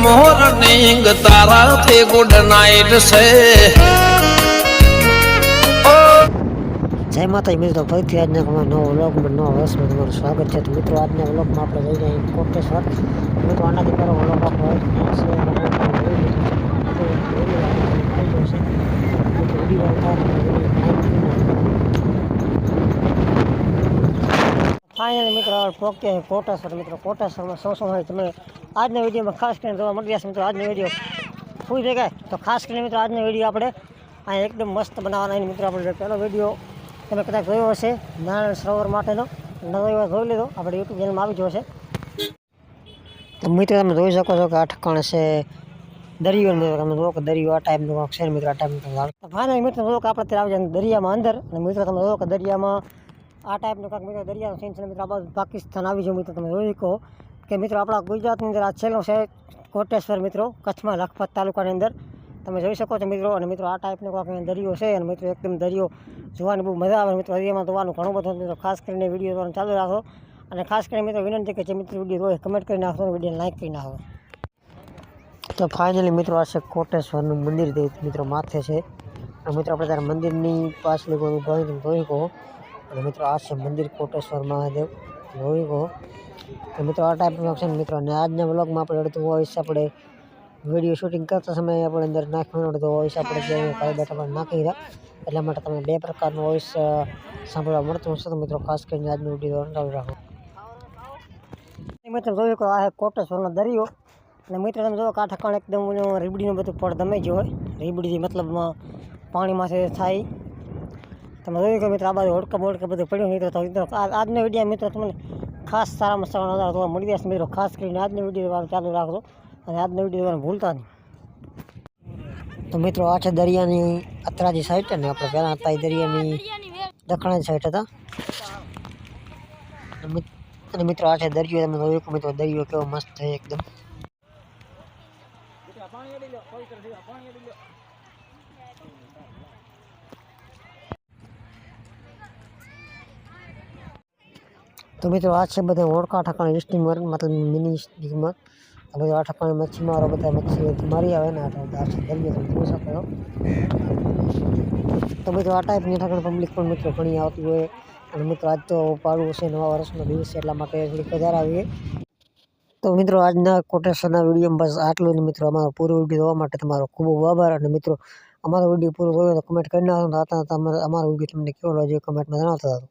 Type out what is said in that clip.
Morning તારાથી good night છે। જય માતા મિત્રો, ફરીથી આજના નવો વ્લોગમાં નવા વર્ષમાં તમારું સ્વાગત છે। તો મિત્રો આજના વ્લોગમાં આપણે જઈ રહ્યા કોટેશ્વર। મિત્રો આનાથી પહેલો વ્લોગ આપણો ફાઇનલી મિત્રો પહોંચે કોટેશ્વર। મિત્રો કોટેશ્વરમાં શું હોય તમે આજના વિડીયોમાં ખાસ કરીને જોવા મળી જશે। મિત્રો આજનો વિડીયો ફૂલ થઈ જાય તો ખાસ કરીને મિત્રો આજનો વિડીયો આપણે અહીંયા એકદમ મસ્ત બનાવવાના। મિત્રો આપણે પહેલો વિડીયો તમે કદાચ જોયો હશે નારાયણ સરોવર માટેનો, ન જોયો જોઈ લીધો, આપણે યુટ્યુબ ચેનલમાં આવી ગયો છે। તો મિત્રો તમે જોઈ શકો છો કે આ ઠકાણે છે દરિયો। મિત્રો તમે જુઓ કે દરિયો આ ટાઈપનો છે મિત્રો, આ ટાઈપનો ફાઇનલી મિત્રો જુઓ કે આપણે ત્યાં આવી જાય દરિયામાં અંદર। અને મિત્રો તમે જુઓ કે દરિયામાં આ ટાઈપનો કાંઈક મિત્રો દરિયાનો સીન છે। મિત્રો આ બાજુ પાકિસ્તાન આવી જાવ। મિત્રો તમે જોઈ કહો કે મિત્રો આપણા ગુજરાતની અંદર આ છેલ્લો છે કોટેશ્વર। મિત્રો કચ્છમાં લખપત તાલુકાની અંદર તમે જોઈ શકો છો મિત્રો। અને મિત્રો આ ટાઈપનો કાંઈક દરિયો છે અને મિત્રો એકદમ દરિયો જોવાની બહુ મજા આવે। મિત્રો દરિયામાં જોવાનું ઘણું બધું। મિત્રો ખાસ કરીને વિડીયો જોવાનું ચાલુ રાખો અને ખાસ કરીને મિત્રો વિનંતી કે જે મિત્રો વિડીયો હોય કમેન્ટ કરી નાખો અને વિડીયો લાઈક કરી નાખો। તો ફાઇનલી મિત્રો આ છે કોટેશ્વરનું મંદિર। મિત્રો માથે છે અને મિત્રો આપણે ત્યારે મંદિરની પાછળ જોઈ કહો। અને મિત્રો આ છે મંદિર કોટેશ્વર મહાદેવ જોઈ કહો। તો મિત્રો આ ટાઈપનું છે મિત્રો। અને આજના વ્લોગમાં આપણે અડધું વોઇસ આપણે વિડીયો શૂટિંગ કરતા સમયે આપણે અંદર નાખવાનો અડધો વોઇસ આપણે જે ઘરે બેઠા પણ નાખી રહ્યા। એટલા માટે તમને બે પ્રકારનો વોઇસ સાંભળવા મળતું હશે। તો મિત્રો ખાસ કરીને આજનો વિડીયો ચાલુ રાખો। મિત્રો જોયું કે આ કોટેશ્વરનો દરિયો અને મિત્રો તમે જોવો કે આ ઠકાણ એકદમ રીબડીનું બધું પડ તમે જ હોય। રીબડી મતલબમાં પાણીમાંથી થાય। તમે જોયું કે મિત્રો આ બાજુ હોડકા બોડકા બધું પડ્યું। મિત્રો તો મિત્રો આજનો વિડીયો મિત્રો તમને ખાસ સારામાં સારા નજારા જોવા મળી જશે। મિત્રો ખાસ કરીને આજનો વિડીયો ચાલુ રાખજો અને આજનો વિડીયો જોવાનું ભૂલતા નહીં। તો મિત્રો આ છે દરિયાની અત્રાજી સાઈડ અને આપણે પહેલાં હતા એ દરિયાની દક્ષિણ સાઈડ હતા। અને મિત્રો આ છે દરિયો। તમે જોયું કે મિત્રો દરિયો કેવો મસ્ત છે એકદમ। તો મિત્રો આ છે બધા ઓળખા ઠકાણે સ્ટીમર મતલબ મિની સ્ટીમર। હવે આ ઠકાણે મચ્છીમારો બધા મચ્છી મારી આવે ને આ દરિયો તમે જોઈ શકો છો। તો મિત્રો આ ટાઈપની ઠકાણે પબ્લિક પણ મિત્રો ઘણી આવતી હોય। અને મિત્રો આજ તો પાડું છે નવા વર્ષનો દિવસ છે એટલા માટે થોડીક વધારે આવી। તો મિત્રો આજના કોટેશ્વરના વિડીયોમાં બસ આટલું જ મિત્રો। અમારો પૂરો વિડીયો જોવા માટે તમારો ખૂબ ખૂબ આભાર। અને મિત્રો અમારો વિડીયો પૂરો જોયો તો કમેન્ટ કરી નાખો। અમારો વિડીયો તમને કેવો લાગ્યો કમેન્ટમાં જણાવતા હતા।